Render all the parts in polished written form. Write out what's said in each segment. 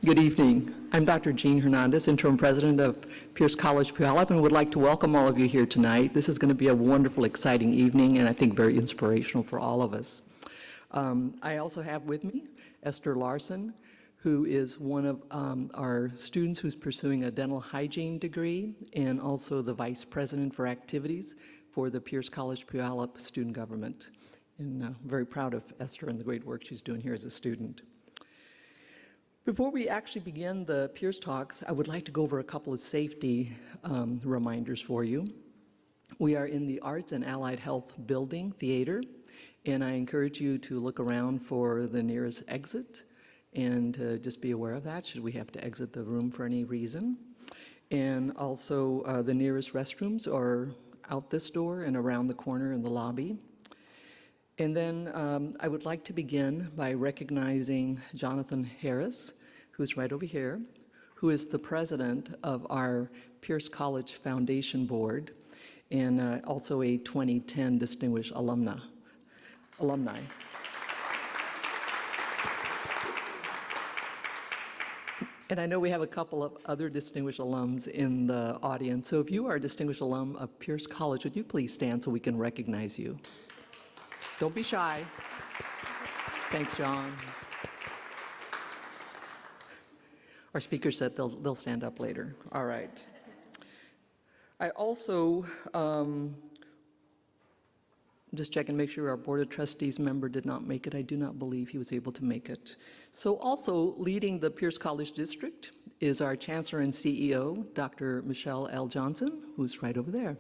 Good evening. I'm Dr. Jean Hernandez, Interim President of Pierce College Puyallup, and would like to welcome all of you here tonight. This is going to be a wonderful, exciting evening, and I think very inspirational for all of us. I also have with me Esther Larson, who is one of our students who's pursuing a dental hygiene degree, and also the Vice President for Activities for the Pierce College Puyallup student government. And very proud of Esther and the great work she's doing here as a student. Before we actually begin the Pierce Talks, I would like to go over a couple of safety reminders for you. We are in the Arts and Allied Health Building Theater, and I encourage you to look around for the nearest exit and just be aware of that should we have to exit the room for any reason. And also the nearest restrooms are out this door and around the corner in the lobby. And then I would like to begin by recognizing Jonathan Harris, who's right over here, who is the president of our Pierce College Foundation Board and also a 2010 Distinguished Alumni. And I know we have a couple of other distinguished alums in the audience. So if you are a distinguished alum of Pierce College, would you please stand so we can recognize you? Don't be shy. Thanks, John. Our speaker said they'll stand up later. All right. I also just check and make sure our Board of Trustees member did not make it. I do not believe he was able to make it. So also leading the Pierce College District is our Chancellor and CEO, Dr. Michelle L. Johnson, who's right over there.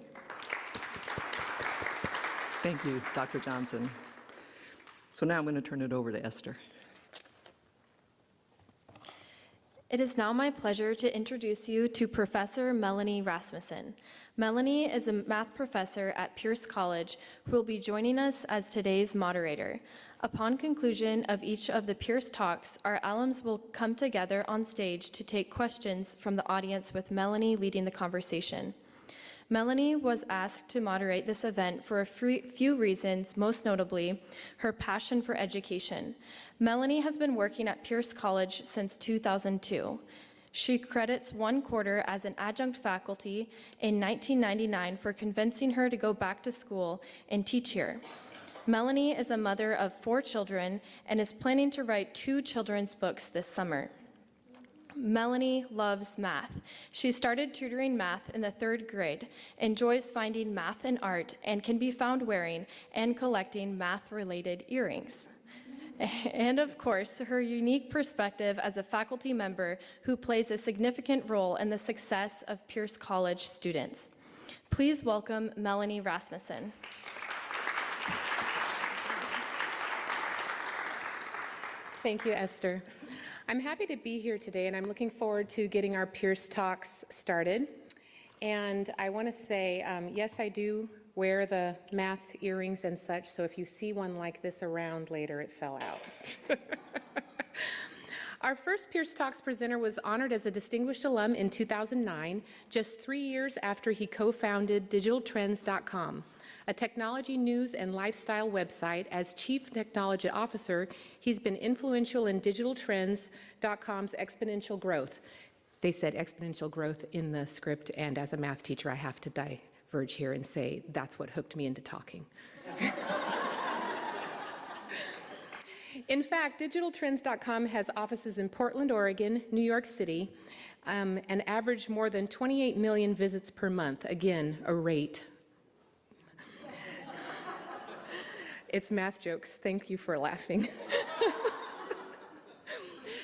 Thank you, Dr. Johnson. So now I'm going to turn it over to Esther. It is now my pleasure to introduce you to Professor Melanie Rasmussen. Melanie is a math professor at Pierce College who will be joining us as today's moderator. Upon conclusion of each of the Pierce Talks, our alums will come together on stage to take questions from the audience with Melanie leading the conversation. Melanie was asked to moderate this event for a few reasons, most notably her passion for education. Melanie has been working at Pierce College since 2002. She credits one quarter as an adjunct faculty in 1999 for convincing her to go back to school and teach here. Melanie is a mother of 4 children and is planning to write 2 children's books this summer. Melanie loves math. She started tutoring math in the 3rd grade, enjoys finding math and art, and can be found wearing and collecting math-related earrings. And of course, her unique perspective as a faculty member who plays a significant role in the success of Pierce College students. Please welcome Melanie Rasmussen. Thank you, Esther. I'm happy to be here today, and I'm looking forward to getting our Pierce Talks started. And I want to say, yes, I do wear the math earrings and such, so if you see one like this around later, it fell out. Our first Pierce Talks presenter was honored as a distinguished alum in 2009, just 3 years after he co-founded digitaltrends.com. A technology news and lifestyle website. As Chief Technology Officer, he's been influential in digitaltrends.com's exponential growth. They said exponential growth in the script, and as a math teacher, I have to diverge here and say that's what hooked me into talking. In fact, digitaltrends.com has offices in Portland, Oregon, New York City, and average more than 28 million visits per month. Again, a rate. It's math jokes. Thank you for laughing.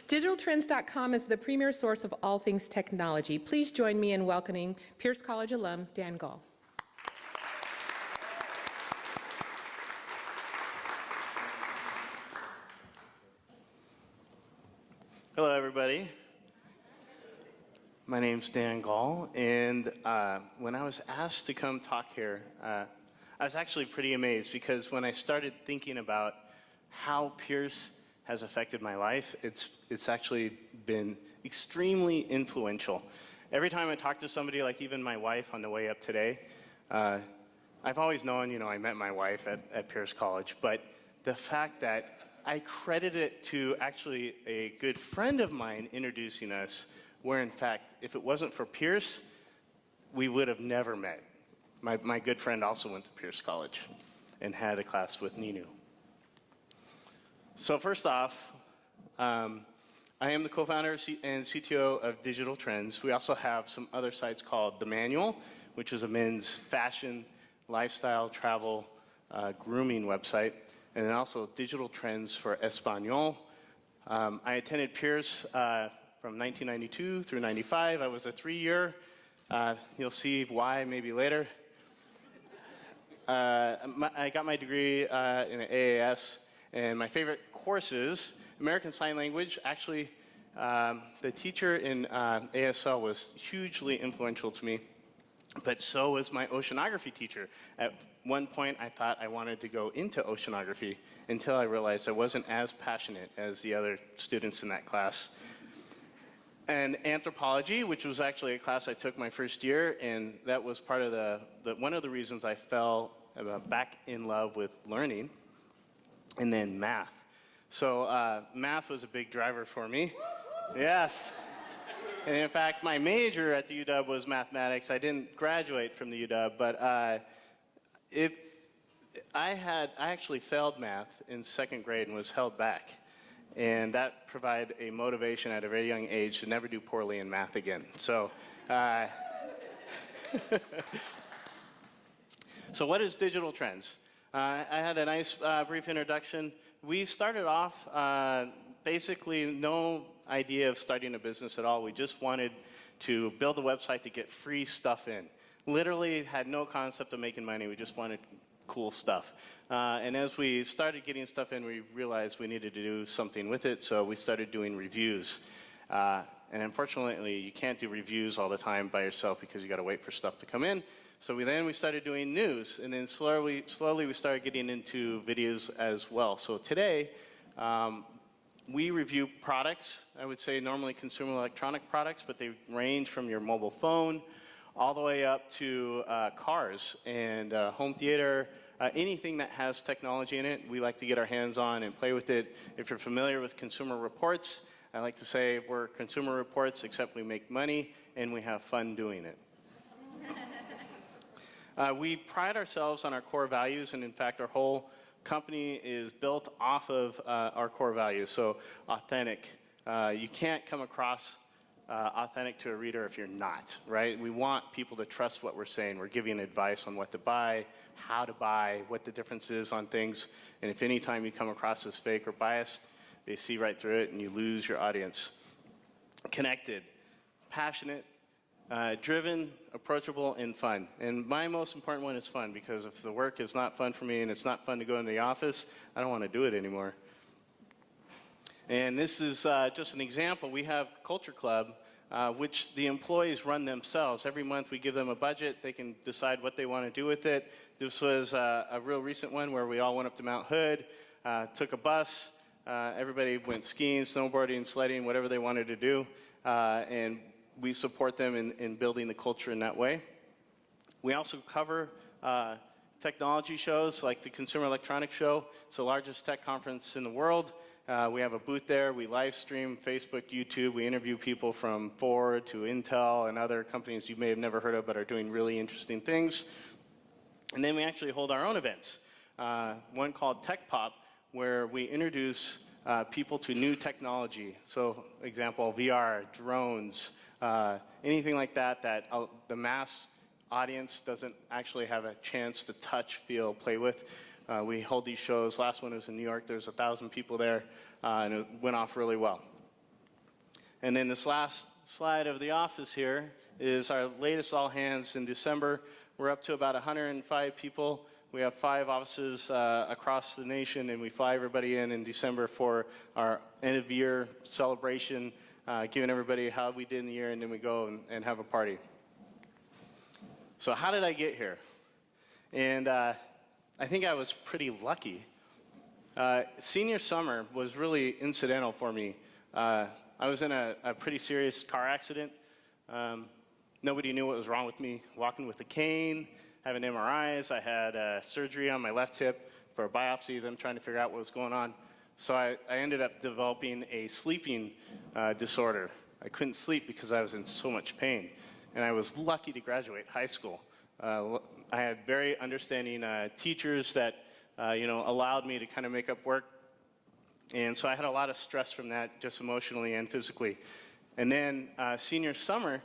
Digitaltrends.com is the premier source of all things technology. Please join me in welcoming Pierce College alum Dan Gaul. Hello, everybody. My name's Dan Gaul, and when I was asked to come talk here, I was actually pretty amazed because when I started thinking about how Pierce has affected my life, it's actually been extremely influential. Every time I talk to somebody, like even my wife on the way up today, I've always known, I met my wife at Pierce College, but the fact that I credit it to actually a good friend of mine introducing us, where in fact, if it wasn't for Pierce, we would have never met. My good friend also went to Pierce College and had a class with Ninu. So first off, I am the co-founder and CTO of Digital Trends. We also have some other sites called The Manual, which is a men's fashion, lifestyle, travel, grooming website, and then also Digital Trends for Espanol. I attended Pierce from 1992 through 95. I was a 3-year. You'll see why maybe later. I got my degree in AAS, and my favorite courses, American Sign Language. Actually, the teacher in ASL was hugely influential to me, but so was my oceanography teacher. At one point, I thought I wanted to go into oceanography until I realized I wasn't as passionate as the other students in that class. And anthropology, which was actually a class I took my first year, and that was part of one of the reasons I fell back in love with learning. And then math. So math was a big driver for me. Yes. And in fact, my major at the UW was mathematics. I didn't graduate from the UW, but I actually failed math in 2nd grade and was held back. And that provided a motivation at a very young age to never do poorly in math again. So, so what is Digital Trends? I had a nice brief introduction. We started off basically no idea of starting a business at all. We just wanted to build a website to get free stuff in. Literally had no concept of making money. We just wanted cool stuff. And as we started getting stuff in, we realized we needed to do something with it, so we started doing reviews. And unfortunately, you can't do reviews all the time by yourself because you got to wait for stuff to come in. So we started doing news, and then slowly we started getting into videos as well. So today, we review products. I would say normally consumer electronic products, but they range from your mobile phone all the way up to cars and home theater, anything that has technology in it. We like to get our hands on and play with it. If you're familiar with Consumer Reports, I like to say we're Consumer Reports, except we make money and we have fun doing it. We pride ourselves on our core values, and in fact, our whole company is built off of our core values. So authentic. You can't come across authentic to a reader if you're not, right? We want people to trust what we're saying. We're giving advice on what to buy, how to buy, what the difference is on things. And if any time you come across as fake or biased, they see right through it and you lose your audience. Connected, passionate, driven, approachable, and fun. And my most important one is fun, because if the work is not fun for me and it's not fun to go into the office, I don't want to do it anymore. And this is just an example. We have Culture Club, which the employees run themselves. Every month we give them a budget. They can decide what they want to do with it. This was a real recent one where we all went up to Mount Hood, took a bus. Everybody went skiing, snowboarding, sledding, whatever they wanted to do. And we support them in building the culture in that way. We also cover technology shows like the Consumer Electronics Show. It's the largest tech conference in the world. We have a booth there. We live stream Facebook, YouTube. We interview people from Ford to Intel and other companies you may have never heard of but are doing really interesting things. And then we actually hold our own events. One called Tech Pop, where we introduce people to new technology. So, example, VR, drones, anything like that the mass audience doesn't actually have a chance to touch, feel, play with. We hold these shows. Last one was in New York. There's 1,000 people there, and it went off really well. And then this last slide of the office here is our latest all hands in December. We're up to about 105 people. We have 5 offices across the nation, and we fly everybody in December for our end of year celebration, giving everybody how we did in the year, and then we go and have a party. So how did I get here? And I think I was pretty lucky. Senior summer was really incidental for me. I was in a pretty serious car accident. Nobody knew what was wrong with me. Walking with a cane, having MRIs. I had surgery on my left hip for a biopsy, them trying to figure out what was going on. So I ended up developing a sleeping disorder. I couldn't sleep because I was in so much pain. And I was lucky to graduate high school. I had very understanding teachers that allowed me to kind of make up work. And so I had a lot of stress from that, just emotionally and physically. And then senior summer,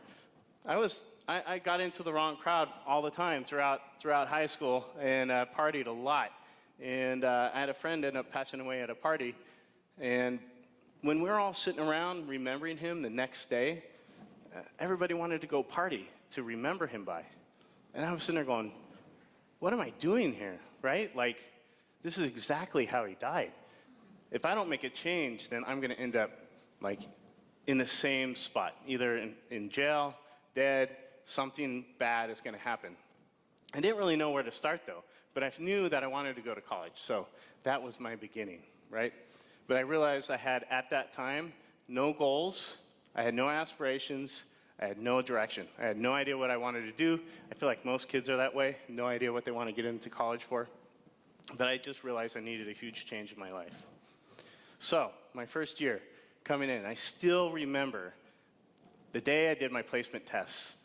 I got into the wrong crowd all the time throughout high school and partied a lot. And I had a friend end up passing away at a party. And when we were all sitting around remembering him the next day, everybody wanted to go party to remember him by. And I was sitting there going, what am I doing here, right? Like, this is exactly how he died. If I don't make a change, then I'm going to end up, like, in the same spot, either in jail, dead, something bad is going to happen. I didn't really know where to start, though, but I knew that I wanted to go to college, so that was my beginning, right? But I realized I had, at that time, no goals, I had no aspirations, I had no direction. I had no idea what I wanted to do. I feel like most kids are that way, no idea what they want to get into college for. But I just realized I needed a huge change in my life. So, my first year, coming in, I still remember the day I did my placement tests,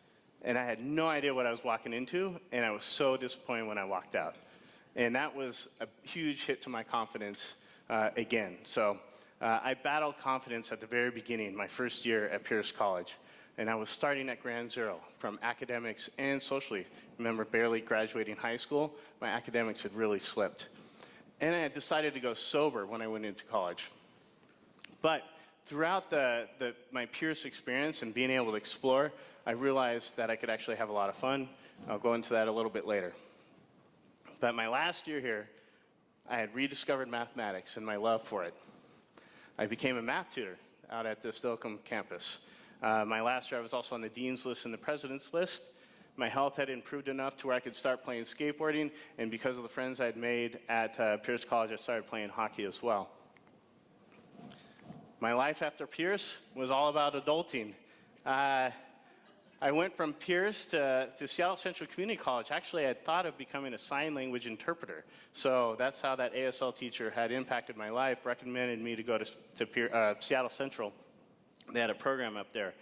and I had no idea what I was walking into, and I was so disappointed when I walked out. And that was a huge hit to my confidence again. So I battled confidence at the very beginning, my first year at Pierce College, and I was starting at ground zero from academics and socially. Remember, barely graduating high school, my academics had really slipped. And I had decided to go sober when I went into college. But throughout my Pierce experience and being able to explore, I realized that I could actually have a lot of fun. I'll go into that a little bit later. But my last year here, I had rediscovered mathematics and my love for it. I became a math tutor out at the Tacoma campus. My last year, I was also on the dean's list and the president's list. My health had improved enough to where I could start playing skateboarding, and because of the friends I had made at Pierce College, I started playing hockey as well. My life after Pierce was all about adulting. I went from Pierce to Seattle Central Community College. Actually, I had thought of becoming a sign language interpreter. So that's how that ASL teacher had impacted my life, recommended me to go to Seattle Central. They had a program up there.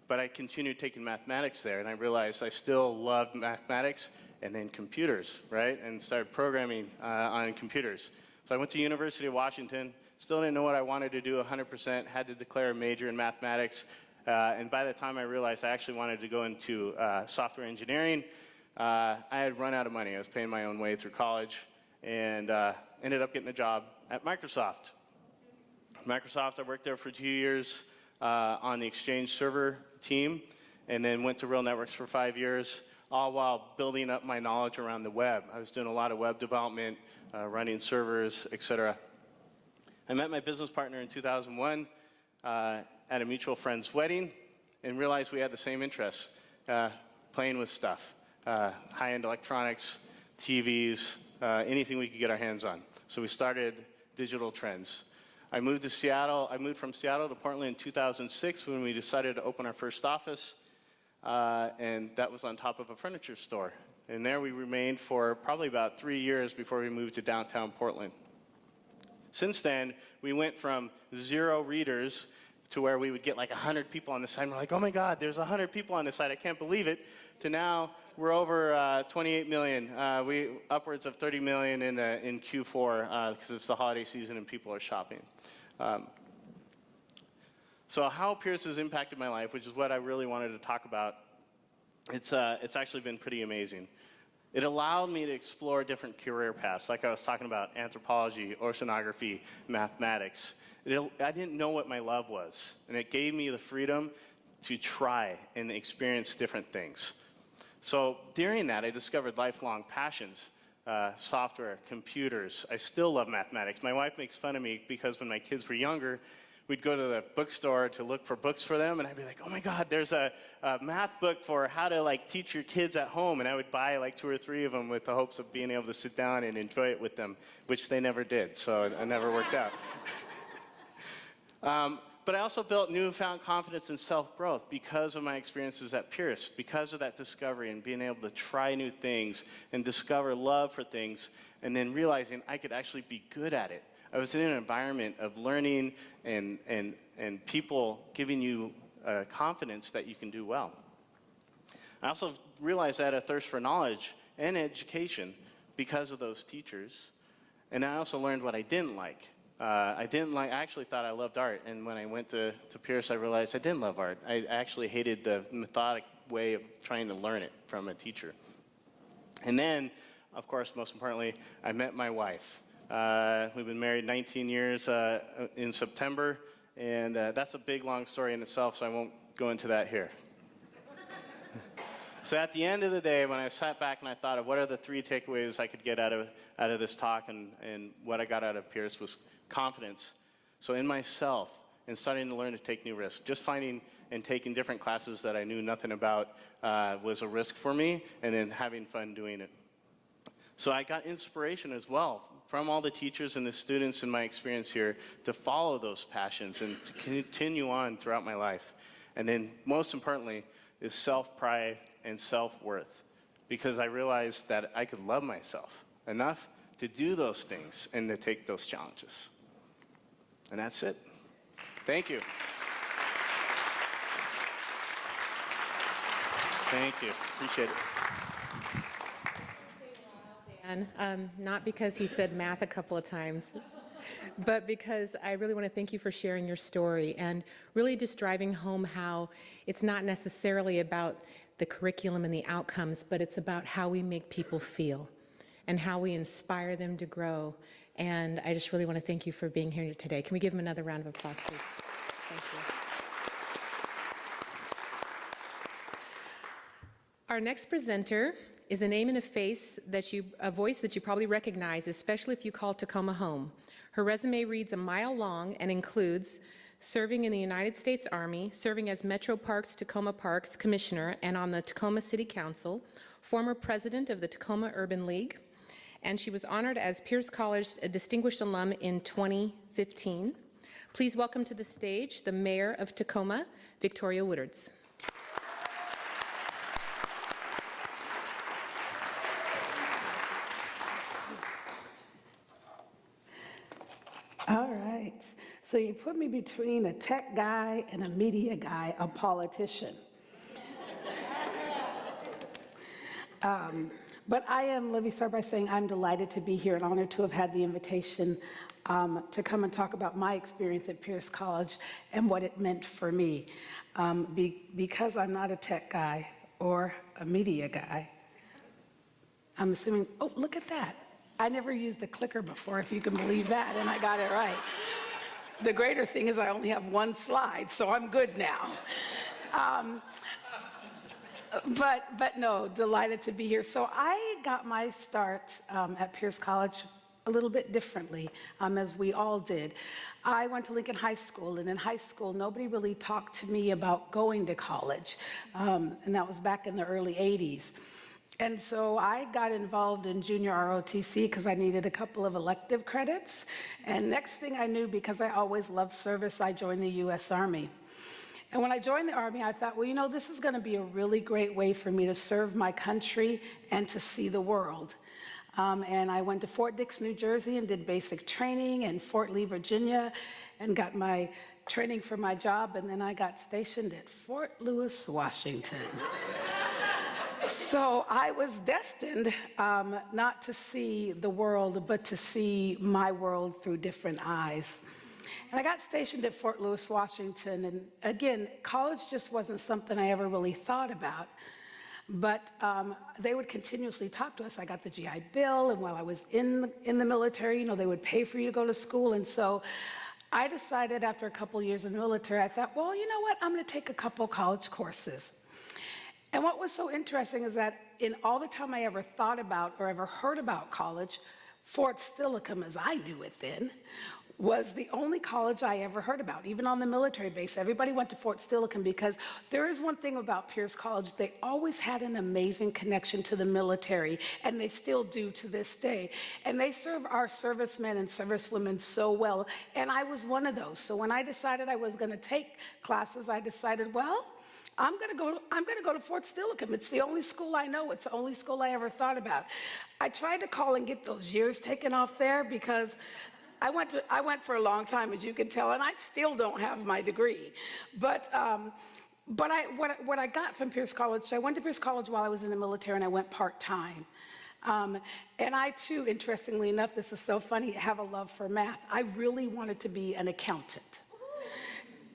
But I continued taking mathematics there, and I realized I still loved mathematics and then computers, right? And started programming on computers. So I went to University of Washington, still didn't know what I wanted to do 100%, had to declare a major in mathematics. And by the time I realized I actually wanted to go into software engineering, I had run out of money. I was paying my own way through college, and ended up getting a job at Microsoft. I worked there for 2 years on the Exchange server team, and then went to Real Networks for 5 years, all while building up my knowledge around the web. I was doing a lot of web development, running servers, etc. I met my business partner in 2001 at a mutual friend's wedding, and realized we had the same interests, playing with stuff, high-end electronics, TVs, anything we could get our hands on. So we started Digital Trends. I moved from Seattle to Portland in 2006 when we decided to open our first office, and that was on top of a furniture store. And there we remained for probably about 3 years before we moved to downtown Portland. Since then, we went from 0 readers to where we would get like 100 people on the site, and we're like, oh my God, there's 100 people on the site, I can't believe it, to now we're over 28 million, upwards of 30 million in Q4, because it's the holiday season and people are shopping. So how Pierce has impacted my life, which is what I really wanted to talk about, it's actually been pretty amazing. It allowed me to explore different career paths, like I was talking about anthropology, oceanography, mathematics. I didn't know what my love was, and it gave me the freedom to try and experience different things. So during that, I discovered lifelong passions, software, computers. I still love mathematics. My wife makes fun of me because when my kids were younger, we'd go to the bookstore to look for books for them, and I'd be like, oh my God, there's a math book for how to teach your kids at home, and I would buy 2 or 3 of them with the hopes of being able to sit down and enjoy it with them, which they never did, so it never worked out. But I also built newfound confidence and self-growth because of my experiences at Pierce, because of that discovery and being able to try new things and discover love for things, and then realizing I could actually be good at it. I was in an environment of learning and people giving you confidence that you can do well. I also realized I had a thirst for knowledge and education because of those teachers. And I also learned what I didn't like. I actually thought I loved art, and when I went to Pierce, I realized I didn't love art. I actually hated the methodic way of trying to learn it from a teacher. And then, of course, most importantly, I met my wife. We've been married 19 years in September, and that's a big, long story in itself, so I won't go into that here. So at the end of the day, when I sat back and I thought of what are the 3 takeaways I could get out of this talk, and what I got out of Pierce was confidence. So in myself, and starting to learn to take new risks, just finding and taking different classes that I knew nothing about was a risk for me, and then having fun doing it. So I got inspiration as well from all the teachers and the students in my experience here to follow those passions and to continue on throughout my life. And then most importantly is self-pride and self-worth, because I realized that I could love myself enough to do those things and to take those challenges. And that's it. Thank you. Thank you. Appreciate it. And not because he said math a couple of times, but because I really want to thank you for sharing your story and really just driving home how it's not necessarily about the curriculum and the outcomes, but it's about how we make people feel and how we inspire them to grow. And I just really want to thank you for being here today. Can we give him another round of applause, please? Thank you. Our next presenter is a name and a voice that you probably recognize, especially if you call Tacoma home. Her resume reads a mile long and includes serving in the United States Army, serving as Metro Parks Tacoma Parks Commissioner and on the Tacoma City Council, former president of the Tacoma Urban League, and she was honored as Pierce College Distinguished Alum in 2015. Please welcome to the stage the Mayor of Tacoma, Victoria Woodards. All right, so you put me between a tech guy and a media guy, a politician. But let me start by saying I'm delighted to be here and honored to have had the invitation to come and talk about my experience at Pierce College and what it meant for me. Because I'm not a tech guy or a media guy, I'm assuming, oh, look at that. I never used the clicker before, if you can believe that, and I got it right. The greater thing is I only have 1 slide, so I'm good now. But no, delighted to be here. So I got my start at Pierce College a little bit differently, as we all did. I went to Lincoln High School, and in high school, nobody really talked to me about going to college, and that was back in the early 80s. And so I got involved in junior ROTC because I needed a couple of elective credits. And next thing I knew, because I always loved service, I joined the U.S. Army. And when I joined the Army, I thought, well, you know, this is going to be a really great way for me to serve my country and to see the world. And I went to Fort Dix, New Jersey, and did basic training, and Fort Lee, Virginia, and got my training for my job. And then I got stationed at Fort Lewis, Washington. So I was destined not to see the world, but to see my world through different eyes. And I got stationed at Fort Lewis, Washington, and again, college just wasn't something I ever really thought about. But they would continuously talk to us. I got the GI Bill, and while I was in the military, you know, they would pay for you to go to school. And so I decided after a couple years in the military, I thought, well, you know what, I'm going to take a couple college courses. And what was so interesting is that in all the time I ever thought about or ever heard about college, Fort Steilacoom, as I knew it then, was the only college I ever heard about. Even on the military base, everybody went to Fort Steilacoom because there is one thing about Pierce College, they always had an amazing connection to the military, and they still do to this day. And they serve our servicemen and servicewomen so well, and I was one of those. So when I decided I was gonna take classes, I decided, well, I'm gonna go to Fort Steilacoom. It's the only school I know. It's the only school I ever thought about. I tried to call and get those years taken off there because I went for a long time, as you can tell, and I still don't have my degree. But what I got from Pierce College, so I went to Pierce College while I was in the military, and I went part-time. And I, too, interestingly enough, this is so funny, have a love for math. I really wanted to be an accountant.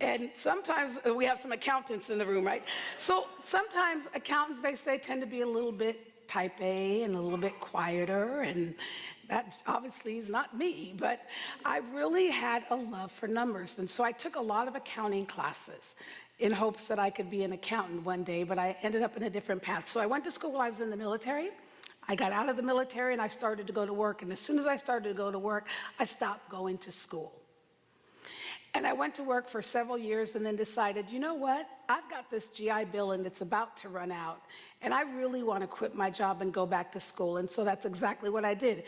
And sometimes, we have some accountants in the room, right? So sometimes accountants, they say, tend to be a little bit type A and a little bit quieter, and that obviously is not me, but I really had a love for numbers. And so I took a lot of accounting classes in hopes that I could be an accountant one day, but I ended up in a different path. So I went to school while I was in the military. I got out of the military and I started to go to work. And as soon as I started to go to work, I stopped going to school. And I went to work for several years and then decided, you know what? I've got this GI Bill and it's about to run out. And I really want to quit my job and go back to school. And so that's exactly what I did.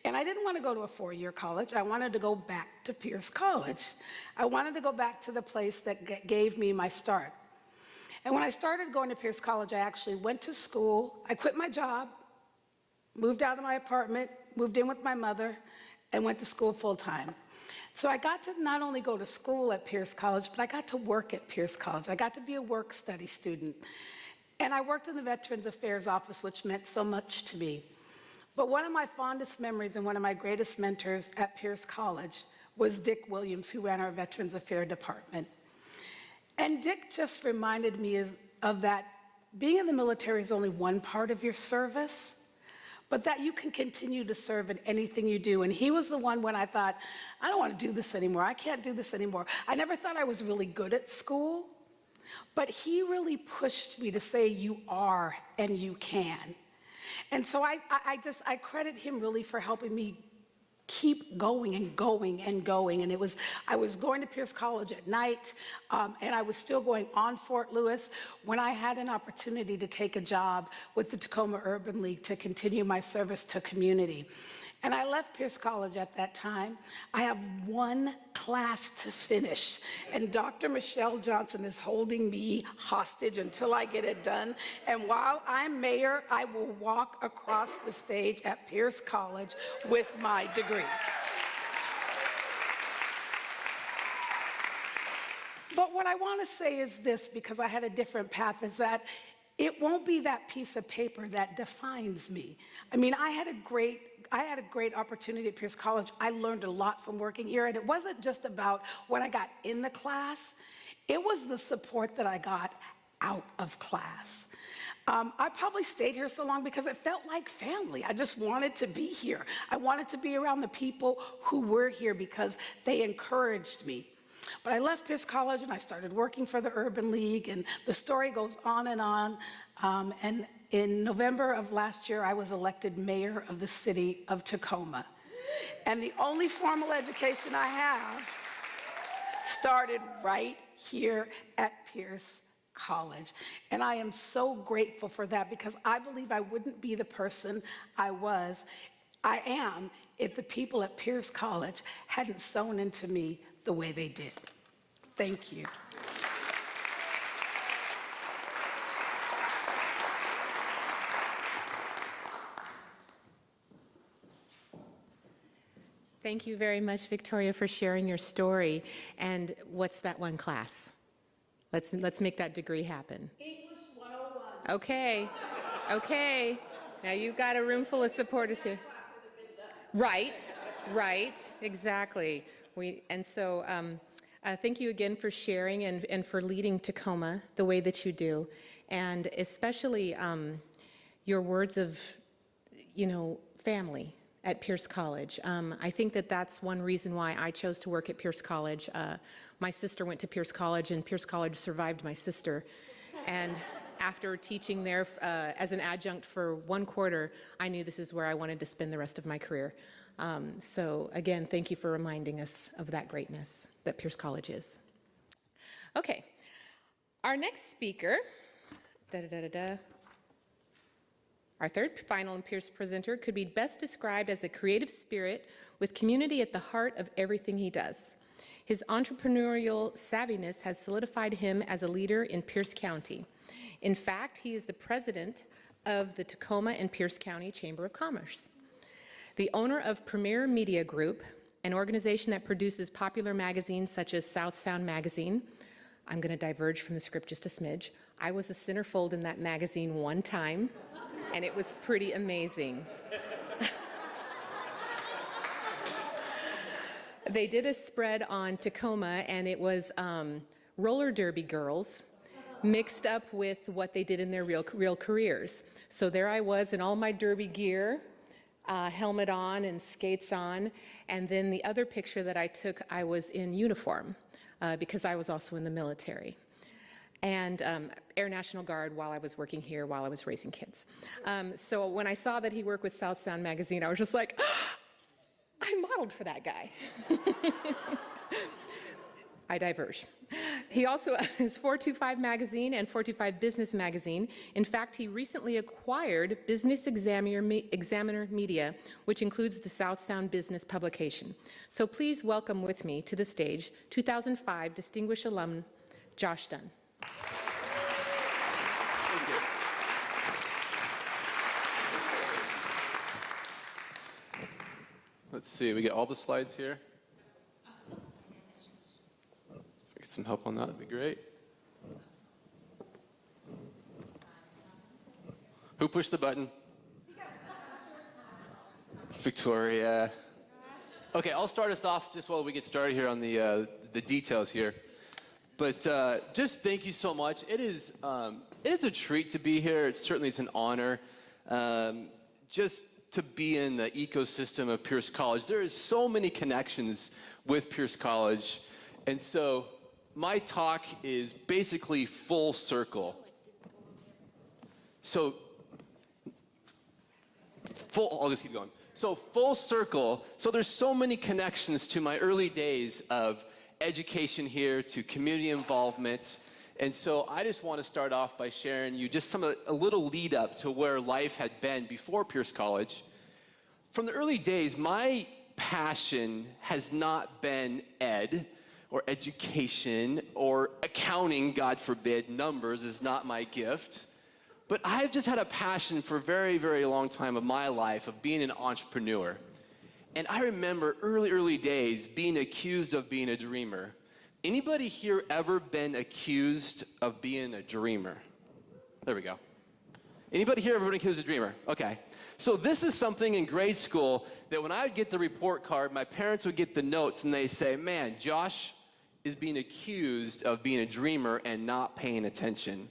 And I didn't want to go to a four-year college. I wanted to go back to Pierce College. I wanted to go back to the place that gave me my start. And when I started going to Pierce College, I actually went to school. I quit my job, moved out of my apartment, moved in with my mother, and went to school full-time. So I got to not only go to school at Pierce College, but I got to work at Pierce College. I got to be a work-study student. And I worked in the Veterans Affairs office, which meant so much to me. But one of my fondest memories and one of my greatest mentors at Pierce College was Dick Williams, who ran our Veterans Affairs department. And Dick just reminded me of that being in the military is only one part of your service, but that you can continue to serve in anything you do. And he was the one when I thought, I don't want to do this anymore. I can't do this anymore. I never thought I was really good at school, but he really pushed me to say you are and you can. And so I credit him really for helping me keep going and going and going. And I was going to Pierce College at night, and I was still going on Fort Lewis when I had an opportunity to take a job with the Tacoma Urban League to continue my service to community. And I left Pierce College at that time. I have one class to finish, and Dr. Michelle Johnson is holding me hostage until I get it done. And while I'm mayor, I will walk across the stage at Pierce College with my degree. But what I want to say is this, because I had a different path, is that it won't be that piece of paper that defines me. I mean, I had a great opportunity at Pierce College. I learned a lot from working here, and it wasn't just about what I got in the class. It was the support that I got out of class. I probably stayed here so long because it felt like family. I just wanted to be here. I wanted to be around the people who were here because they encouraged me. But I left Pierce College and I started working for the Urban League, and the story goes on and on. And in November of last year, I was elected mayor of the city of Tacoma. And the only formal education I have started right here at Pierce College. And I am so grateful for that, because I believe I wouldn't be the person I am, if the people at Pierce College hadn't sown into me the way they did. Thank you. Thank you very much, Victoria, for sharing your story. And what's that one class? Let's make that degree happen. English 101. Okay. Now you've got a room full of supporters here. Right, exactly. Thank you again for sharing and for leading Tacoma the way that you do, and especially your words of, family at Pierce College. I think that that's one reason why I chose to work at Pierce College. My sister went to Pierce College, and Pierce College survived my sister. And after teaching there as an adjunct for 1 quarter, I knew this is where I wanted to spend the rest of my career. So again, thank you for reminding us of that greatness that Pierce College is. Okay, our next speaker, our third final and Pierce presenter, could be best described as a creative spirit with community at the heart of everything he does. His entrepreneurial savviness has solidified him as a leader in Pierce County. In fact, he is the president of the Tacoma and Pierce County Chamber of Commerce, the owner of Premier Media Group, an organization that produces popular magazines such as South Sound Magazine. I'm going to diverge from the script just a smidge. I was a centerfold in that magazine one time, and it was pretty amazing. They did a spread on Tacoma, and it was roller derby girls mixed up with what they did in their real careers. So there I was in all my derby gear, helmet on and skates on, and then the other picture that I took, I was in uniform because I was also in the military. And Air National Guard while I was working here, while I was raising kids. So when I saw that he worked with South Sound Magazine, I was just like, I modeled for that guy. I diverge. He also has 425 Magazine and 425 Business Magazine. In fact, he recently acquired Business Examiner Media, which includes the South Sound Business publication. So please welcome with me to the stage 2005 Distinguished Alumni, Josh Dunn. Let's see, we get all the slides here. If I get some help on that, that'd be great. Who pushed the button? Victoria. Okay, I'll start us off just while we get started here on the details here. But just thank you so much. It is a treat to be here. Certainly it's an honor. Just to be in the ecosystem of Pierce College. There is so many connections with Pierce College. And so my talk is basically full circle. I'll just keep going. So full circle, so there's so many connections to my early days of education here, to community involvement. And so I just want to start off by sharing you just a little lead up to where life had been before Pierce College. From the early days, my passion has not been ed or education or accounting, God forbid. Numbers is not my gift. But I've just had a passion for a very, very long time of my life of being an entrepreneur. And I remember early days being accused of being a dreamer. Anybody here ever been accused of being a dreamer? There we go. Anybody here ever been accused of a dreamer? Okay. So this is something in grade school that when I would get the report card, my parents would get the notes and they say, man, Josh is being accused of being a dreamer and not paying attention.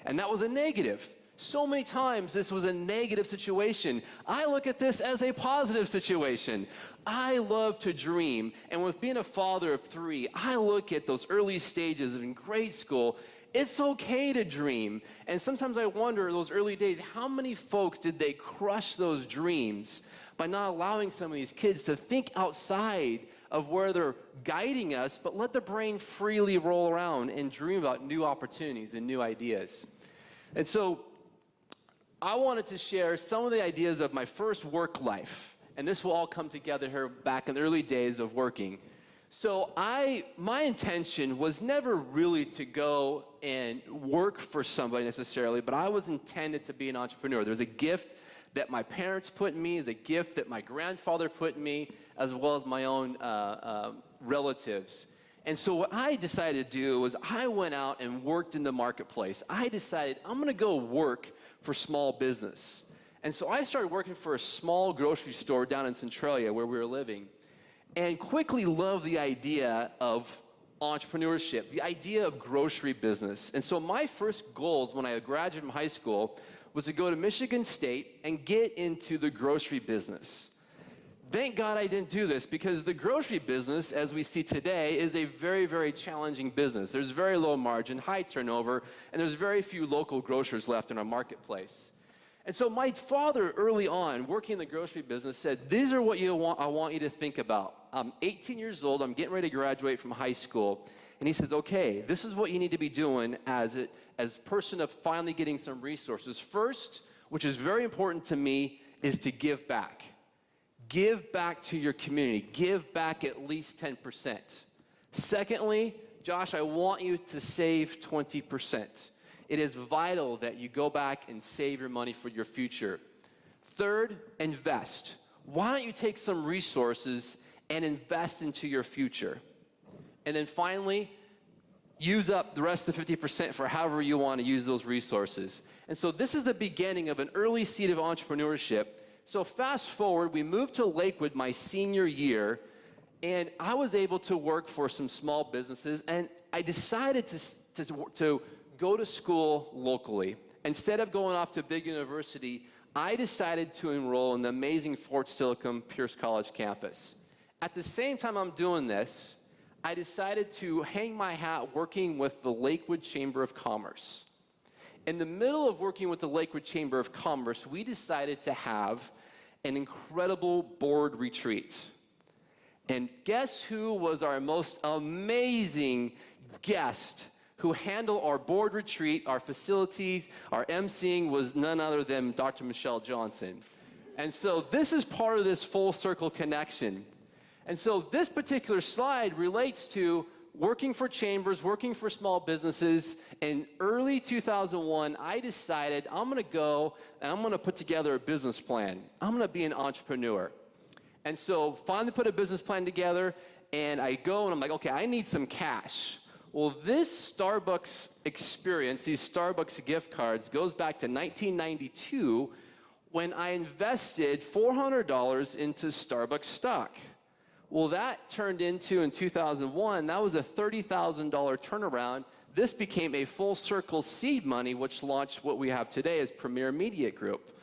And that was a negative. So many times this was a negative situation. I look at this as a positive situation. I love to dream, and with being a father of 3, I look at those early stages in grade school. It's okay to dream, and sometimes I wonder those early days, how many folks did they crush those dreams by not allowing some of these kids to think outside of where they're guiding us, but let the brain freely roll around and dream about new opportunities and new ideas. And so I wanted to share some of the ideas of my first work life. And this will all come together here back in the early days of working. So my intention was never really to go and work for somebody necessarily, but I was intended to be an entrepreneur. There's a gift that my parents put in me, is a gift that my grandfather put in me, as well as my own relatives. And so what I decided to do was I went out and worked in the marketplace. I decided I'm gonna go work for small business. And so I started working for a small grocery store down in Centralia where we were living, and quickly loved the idea of entrepreneurship, the idea of grocery business. And so my first goals when I graduated from high school was to go to Michigan State and get into the grocery business. Thank God I didn't do this, because the grocery business, as we see today, is a very, very challenging business. There's very low margin, high turnover, and there's very few local grocers left in our marketplace. And so my father, early on, working in the grocery business, said, these are what I want you to think about. I'm 18 years old, I'm getting ready to graduate from high school. And he says, okay, this is what you need to be doing as a person of finally getting some resources. First, which is very important to me, is to give back. Give back to your community. Give back at least 10%. Secondly, Josh, I want you to save 20%. It is vital that you go back and save your money for your future. Third, invest. Why don't you take some resources and invest into your future. And then finally, use up the rest of the 50% for however you want to use those resources. And so this is the beginning of an early seed of entrepreneurship. So fast forward, we moved to Lakewood my senior year, and I was able to work for some small businesses, and I decided to go to school locally. Instead of going off to a big university, I decided to enroll in the amazing Fort Steilacoom Pierce College campus. At the same time I'm doing this, I decided to hang my hat working with the Lakewood Chamber of Commerce. In the middle of working with the Lakewood Chamber of Commerce, we decided to have an incredible board retreat. And guess who was our most amazing guest who handled our board retreat, our facilities, our emceeing was none other than Dr. Michelle Johnson. And so this is part of this full circle connection. And so this particular slide relates to working for chambers, working for small businesses. In early 2001, I decided I'm gonna go and I'm gonna put together a business plan. I'm gonna be an entrepreneur. And so finally put a business plan together, and I go and I'm like, okay, I need some cash. Well, this Starbucks experience, these Starbucks gift cards, goes back to 1992 when I invested $400 into Starbucks stock. Well, that turned into, in 2001, that was a $30,000 turnaround. This became a full circle seed money, which launched what we have today as Premier Media Group.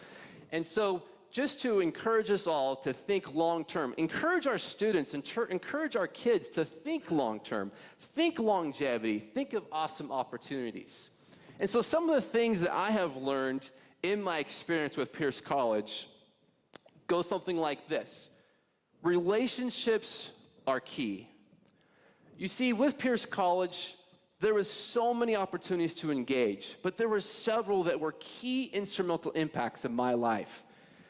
And so just to encourage us all to think long-term, encourage our students, encourage our kids to think long-term, think longevity, think of awesome opportunities. And so some of the things that I have learned in my experience with Pierce College go something like this. Relationships are key. You see, with Pierce College, there was so many opportunities to engage, but there were several that were key instrumental impacts in my life.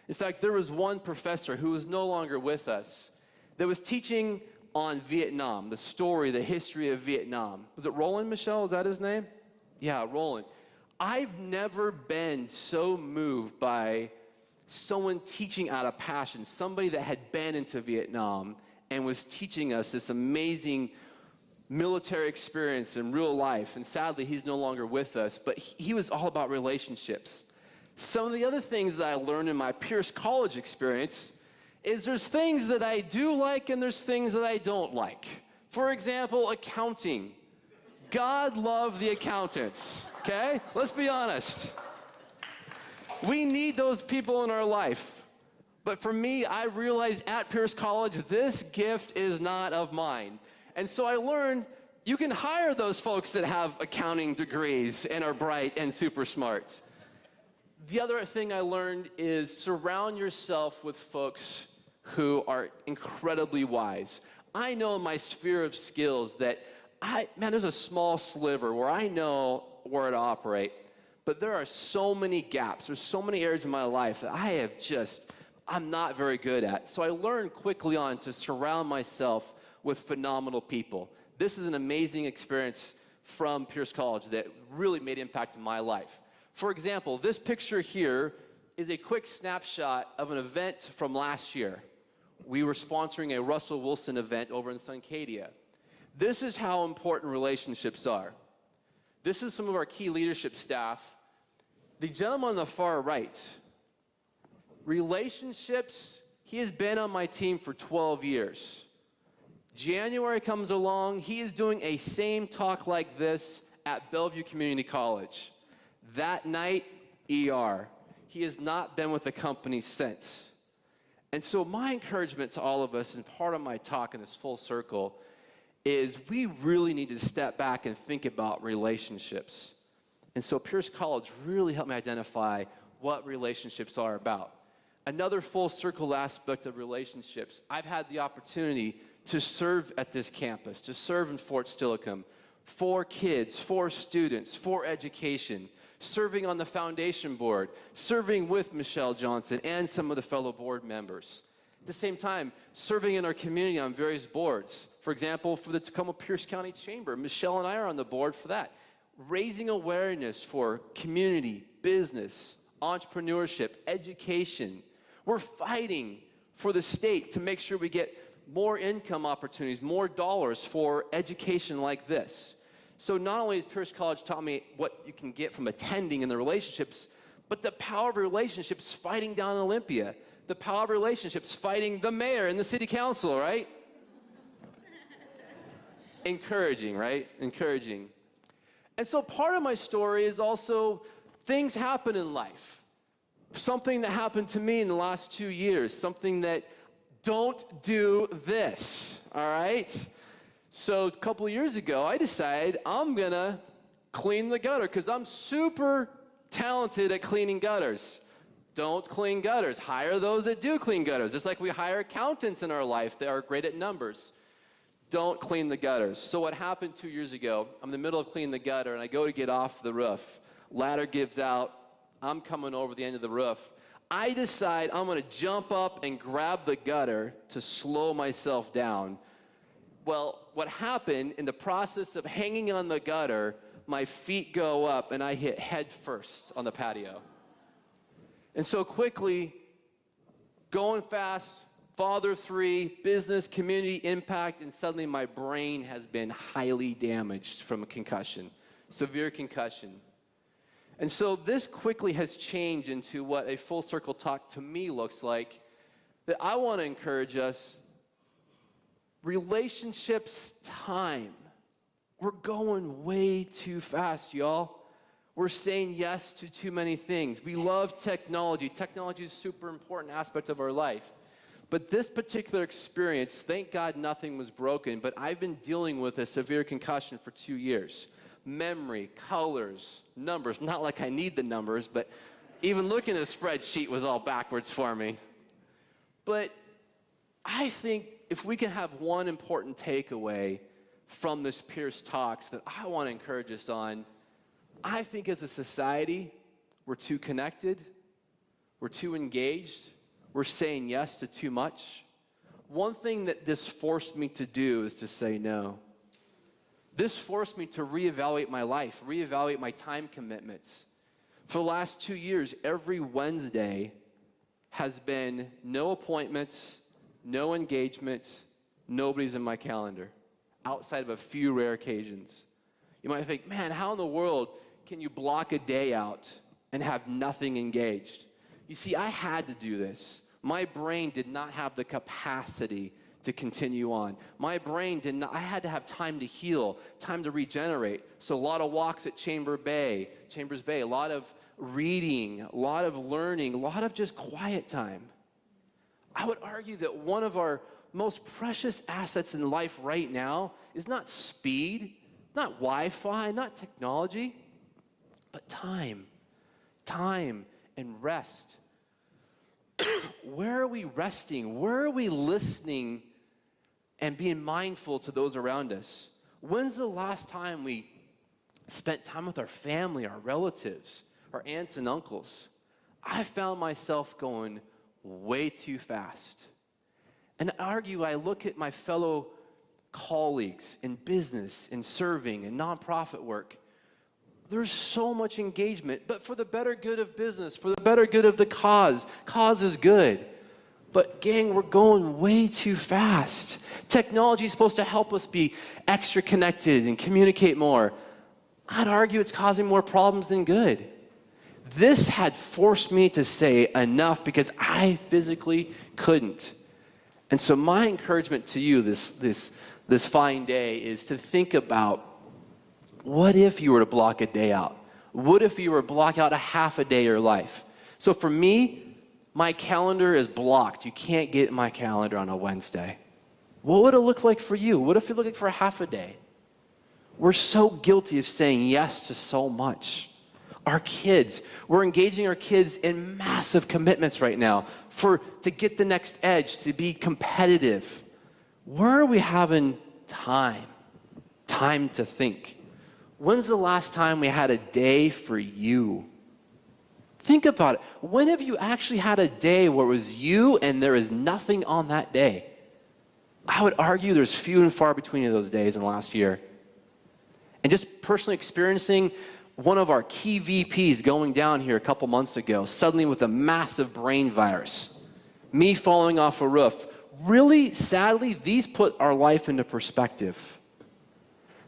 In fact, there was one professor who is no longer with us that was teaching on Vietnam, the story, the history of Vietnam. Was it Roland, Michelle? Is that his name? Yeah, Roland. I've never been so moved by someone teaching out of passion, somebody that had been into Vietnam and was teaching us this amazing military experience in real life. And sadly, he's no longer with us, but he was all about relationships. Some of the other things that I learned in my Pierce College experience is there's things that I do like and there's things that I don't like. For example, accounting. God love the accountants, okay? Let's be honest. We need those people in our life. But for me, I realized at Pierce College, this gift is not of mine. And so I learned you can hire those folks that have accounting degrees and are bright and super smart. The other thing I learned is surround yourself with folks who are incredibly wise. I know in my sphere of skills that there's a small sliver where I know where to operate, but there are so many gaps. There's so many areas in my life that I'm not very good at. So I learned quickly on to surround myself with phenomenal people. This is an amazing experience from Pierce College that really made impact in my life. For example, this picture here is a quick snapshot of an event from last year. We were sponsoring a Russell Wilson event over in Suncadia. This is how important relationships are. This is some of our key leadership staff. The gentleman on the far right, relationships, he has been on my team for 12 years. January comes along, he is doing a same talk like this at Bellevue Community College. That night, ER. He has not been with the company since. And so my encouragement to all of us, and part of my talk in this full circle, is we really need to step back and think about relationships. And so Pierce College really helped me identify what relationships are about. Another full circle aspect of relationships, I've had the opportunity to serve at this campus, to serve in Fort Steilacoom, for kids, for students, for education, serving on the foundation board, serving with Michelle Johnson and some of the fellow board members. At the same time, serving in our community on various boards. For example, for the Tacoma Pierce County Chamber, Michelle and I are on the board for that. Raising awareness for community, business, entrepreneurship, education. We're fighting for the state to make sure we get more income opportunities, more dollars for education like this. So not only has Pierce College taught me what you can get from attending and the relationships, but the power of relationships fighting down in Olympia, the power of relationships fighting the mayor and the city council, right? Encouraging, right? Encouraging. And so part of my story is also things happen in life. Something that happened to me in the last 2 years, something that don't do this, all right? So a couple of years ago, I decided I'm gonna clean the gutter because I'm super talented at cleaning gutters. Don't clean gutters. Hire those that do clean gutters. Just like we hire accountants in our life that are great at numbers. Don't clean the gutters. So what happened 2 years ago, I'm in the middle of cleaning the gutter and I go to get off the roof. Ladder gives out. I'm coming over the end of the roof. I decide I'm gonna jump up and grab the gutter to slow myself down. Well, what happened in the process of hanging on the gutter, my feet go up and I hit head first on the patio. And so quickly, going fast, father of 3, business, community impact, and suddenly my brain has been highly damaged from a concussion, severe concussion. And so this quickly has changed into what a full circle talk to me looks like, that I want to encourage us. Relationships, time. We're going way too fast, y'all. We're saying yes to too many things. We love technology. Technology is a super important aspect of our life. But this particular experience, thank God nothing was broken, but I've been dealing with a severe concussion for 2 years. Memory, colors, numbers, not like I need the numbers, but even looking at a spreadsheet was all backwards for me. But I think if we can have one important takeaway from this Pierce Talks that I want to encourage us on, I think as a society, we're too connected, we're too engaged, we're saying yes to too much. One thing that this forced me to do is to say no. This forced me to reevaluate my life, reevaluate my time commitments. For the last 2 years, every Wednesday has been no appointments, no engagements, nobody's in my calendar, outside of a few rare occasions. You might think, man, how in the world can you block a day out and have nothing engaged? You see, I had to do this. My brain did not have the capacity to continue on. My brain did not, I had to have time to heal, time to regenerate. So a lot of walks at Chambers Bay, a lot of reading, a lot of learning, a lot of just quiet time. I would argue that one of our most precious assets in life right now is not speed, not Wi-Fi, not technology, but time. Time and rest. Where are we resting? Where are we listening and being mindful to those around us? When's the last time we spent time with our family, our relatives, our aunts and uncles? I found myself going way too fast. And I look at my fellow colleagues in business, in serving, in nonprofit work. There's so much engagement, but for the better good of business, for the better good of the cause. Cause is good. But gang, we're going way too fast. Technology is supposed to help us be extra connected and communicate more. I'd argue it's causing more problems than good. This had forced me to say enough because I physically couldn't. And so my encouragement to you this fine day is to think about, what if you were to block a day out? What if you were to block out a half a day of your life? So for me, my calendar is blocked. You can't get in my calendar on a Wednesday. What would it look like for you? What if it looked like for a half a day? We're so guilty of saying yes to so much. Our kids, we're engaging our kids in massive commitments right now to get the next edge, to be competitive. Where are we having time to think? When's the last time we had a day for you? Think about it. When have you actually had a day where it was you and there is nothing on that day? I would argue there's few and far between of those days in the last year. And just personally experiencing one of our key VPs going down here a couple months ago, suddenly with a massive brain virus. Me falling off a roof, really, sadly, these put our life into perspective.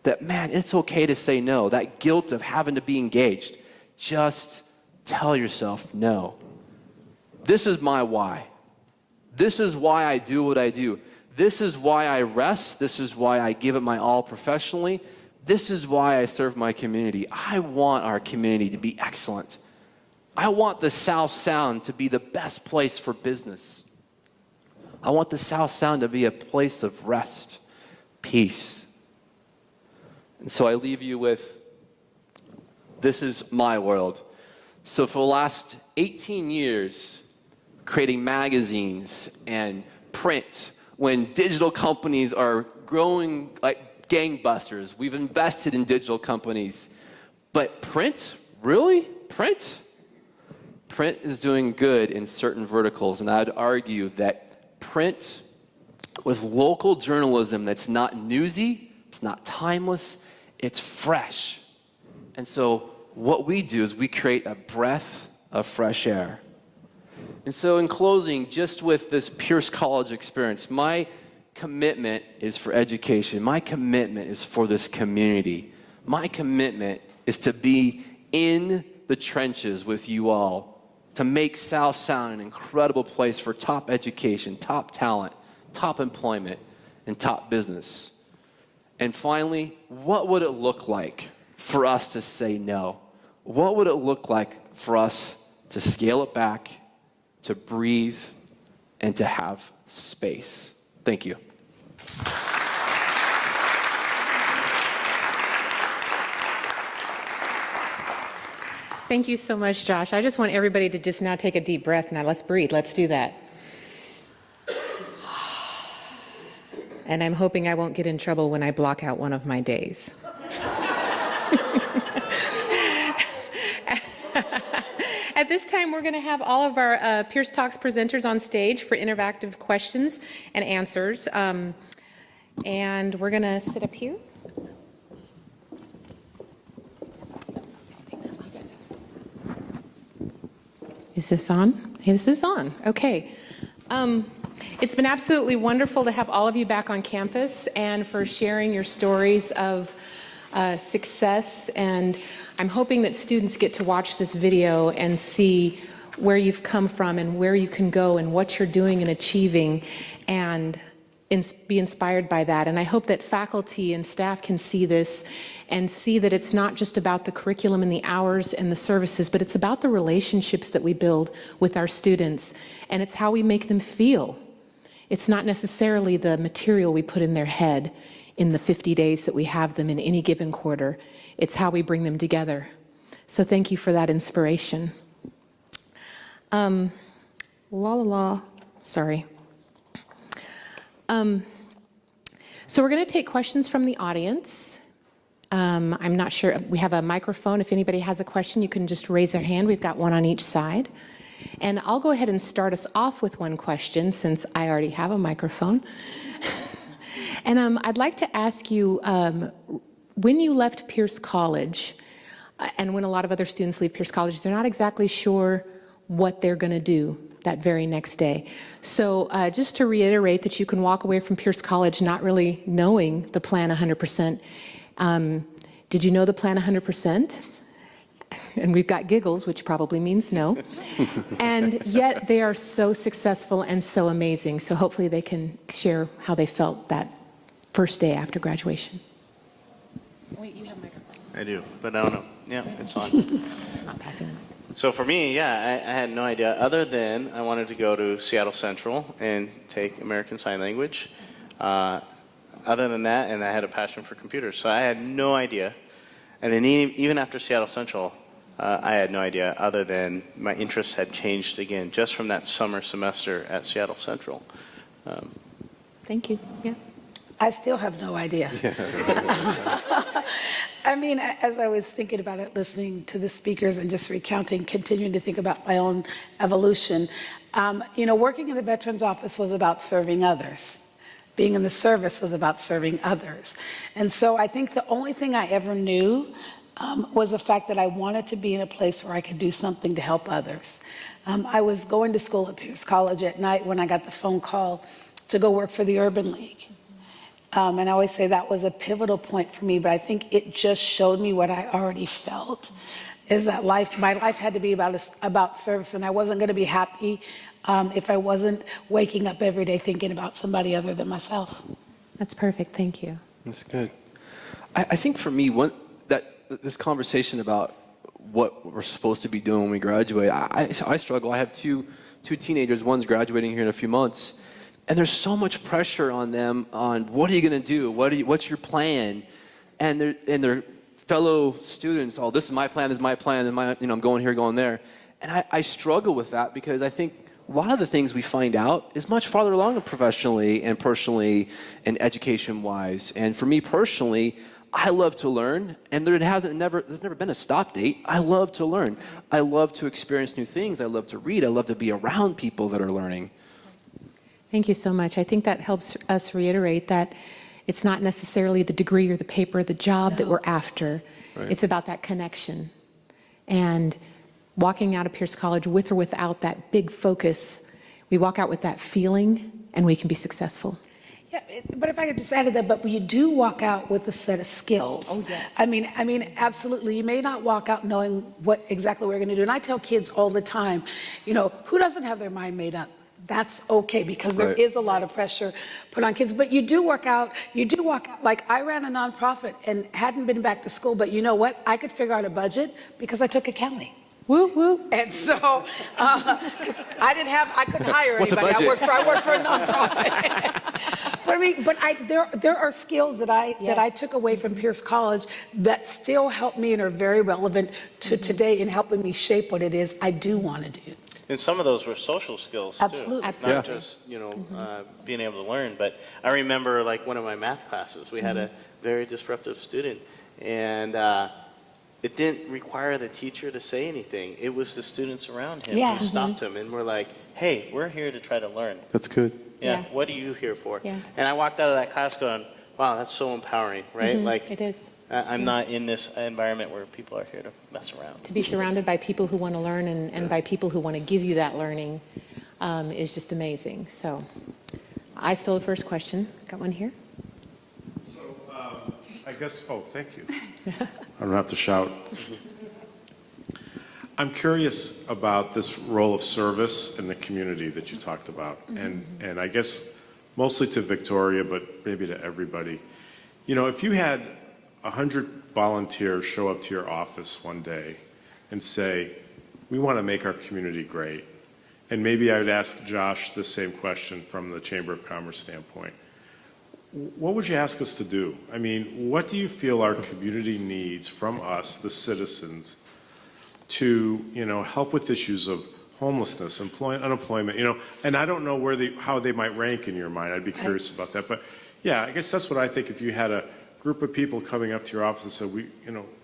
That, man, it's okay to say no. That guilt of having to be engaged. Just tell yourself no. This is my why. This is why I do what I do. This is why I rest. This is why I give it my all professionally. This is why I serve my community. I want our community to be excellent. I want the South Sound to be the best place for business. I want the South Sound to be a place of rest, peace. And so I leave you with, this is my world. So for the last 18 years, creating magazines and print, when digital companies are growing like gangbusters, we've invested in digital companies. But print? Really? Print? Print is doing good in certain verticals, and I'd argue that print with local journalism that's not newsy, it's not timeless, it's fresh. And so what we do is we create a breath of fresh air. And so in closing, just with this Pierce College experience, my commitment is for education. My commitment is for this community. My commitment is to be in the trenches with you all, to make South Sound an incredible place for top education, top talent, top employment, and top business. And finally, what would it look like for us to say no? What would it look like for us to scale it back, to breathe, and to have space? Thank you. Thank you so much, Josh. I just want everybody to just now take a deep breath. Now let's breathe. Let's do that. And I'm hoping I won't get in trouble when I block out one of my days. At this time, we're going to have all of our Pierce Talks presenters on stage for interactive questions and answers. And we're going to sit up here. Is this on? Hey, this is on. Okay. It's been absolutely wonderful to have all of you back on campus and for sharing your stories of success. And I'm hoping that students get to watch this video and see where you've come from and where you can go and what you're doing and achieving, and be inspired by that. And I hope that faculty and staff can see this and see that it's not just about the curriculum and the hours and the services, but it's about the relationships that we build with our students, and it's how we make them feel. It's not necessarily the material we put in their head in the 50 days that we have them in any given quarter. It's how we bring them together. So thank you for that inspiration. Sorry. So we're going to take questions from the audience. I'm not sure, we have a microphone. If anybody has a question, you can just raise their hand. We've got one on each side. And I'll go ahead and start us off with one question since I already have a microphone. And I'd like to ask you, when you left Pierce College, and when a lot of other students leave Pierce College, they're not exactly sure what they're going to do that very next day. So just to reiterate that you can walk away from Pierce College not really knowing the plan 100%. Did you know the plan 100%? And we've got giggles, which probably means no. And yet they are so successful and so amazing. So hopefully they can share how they felt that first day after graduation. Wait, you have a microphone. I do, but I don't know. Yeah, it's on. Not passing it. So for me, yeah, I had no idea, other than I wanted to go to Seattle Central and take American Sign Language. Other than that, and I had a passion for computers. So I had no idea. And then even after Seattle Central, I had no idea, other than my interests had changed again, just from that summer semester at Seattle Central. Thank you. Yeah. I still have no idea. I mean, as I was thinking about it, listening to the speakers and just recounting, continuing to think about my own evolution, working in the Veterans Office was about serving others. Being in the service was about serving others. And so I think the only thing I ever knew was the fact that I wanted to be in a place where I could do something to help others. I was going to school at Pierce College at night when I got the phone call to go work for the Urban League. And I always say that was a pivotal point for me, but I think it just showed me what I already felt, is that my life had to be about service, and I wasn't going to be happy if I wasn't waking up every day thinking about somebody other than myself. That's perfect. Thank you. That's good. I think for me, this conversation about what we're supposed to be doing when we graduate, I struggle. I have two teenagers. One's graduating here in a few months. And there's so much pressure on them on what are you going to do? What's your plan? And their fellow students, oh, this is my plan, and I'm going here, going there. And I struggle with that because I think a lot of the things we find out is much farther along professionally and personally and education-wise. And for me personally, I love to learn, and there's never been a stop date. I love to learn. I love to experience new things. I love to read. I love to be around people that are learning. Thank you so much. I think that helps us reiterate that it's not necessarily the degree or the paper or the job that we're after. Right. It's about that connection. And walking out of Pierce College with or without that big focus, we walk out with that feeling and we can be successful. Yeah, but if I could just add to that, but you do walk out with a set of skills. Oh, yes. I mean, absolutely. You may not walk out knowing exactly what we're going to do. And I tell kids all the time, who doesn't have their mind made up? That's okay, because there Right. is a lot of pressure put on kids. But you do walk out, like I ran a nonprofit and hadn't been back to school, but you know what? I could figure out a budget because I took accounting. Woo, woo. And so, 'cause I couldn't hire What's a anybody. budget? I worked for a nonprofit. There are skills that I took away from Pierce College that still help me and are very relevant to today in helping me shape what it is I do want to do. And some of those were social skills too. Absolutely. Absolutely. Not just, being able to learn. But I remember like one of my math classes, we had a very disruptive student, and it didn't require the teacher to say anything. It was the students around him Yeah. who stopped him and were like, hey, we're here to try to learn. That's good. Yeah, Yeah. what are you here for? Yeah. And I walked out of that class going, wow, that's so empowering, right? Like, It is. I'm not in this environment where people are here to mess around. To be surrounded by people who want to learn and by people who want to give you that learning is just amazing. So I stole the first question. Got one here. So, I guess, thank you. I don't have to shout. I'm curious about this role of service in the community that you talked about. And I guess mostly to Victoria, but maybe to everybody. If you had 100 volunteers show up to your office one day and say, we want to make our community great. And maybe I would ask Josh the same question from the Chamber of Commerce standpoint. What would you ask us to do? I mean, what do you feel our community needs from us, the citizens, to, help with issues of homelessness, unemployment, and I don't know how they might rank in your mind. I'd be curious about that. But yeah, I guess that's what I think. If you had a group of people coming up to your office and said,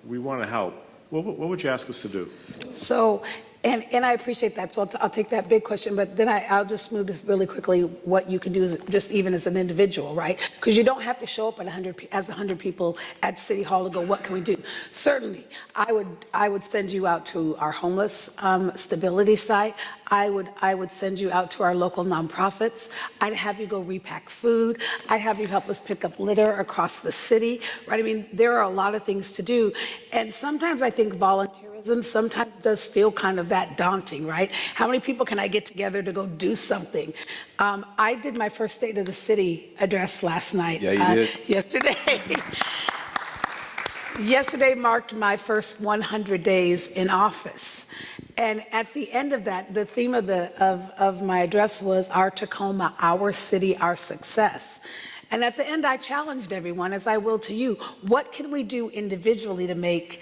we want to help, what would you ask us to do? So, and I appreciate that. So I'll take that big question, but then I'll just move this really quickly. What you can do is just even as an individual, right? Because you don't have to show up at 100 people at City Hall to go, what can we do? Certainly, I would send you out to our homeless stability site. I would send you out to our local nonprofits. I'd have you go repack food. I'd have you help us pick up litter across the city, right? I mean, there are a lot of things to do. And sometimes I think volunteerism sometimes does feel kind of that daunting, right? How many people can I get together to go do something? I did my first State of the City address last night. Yeah, you did. Yesterday. Yesterday marked my first 100 days in office. And at the end of that, the theme of my address was our Tacoma, our city, our success. And at the end, I challenged everyone, as I will to you, what can we do individually to make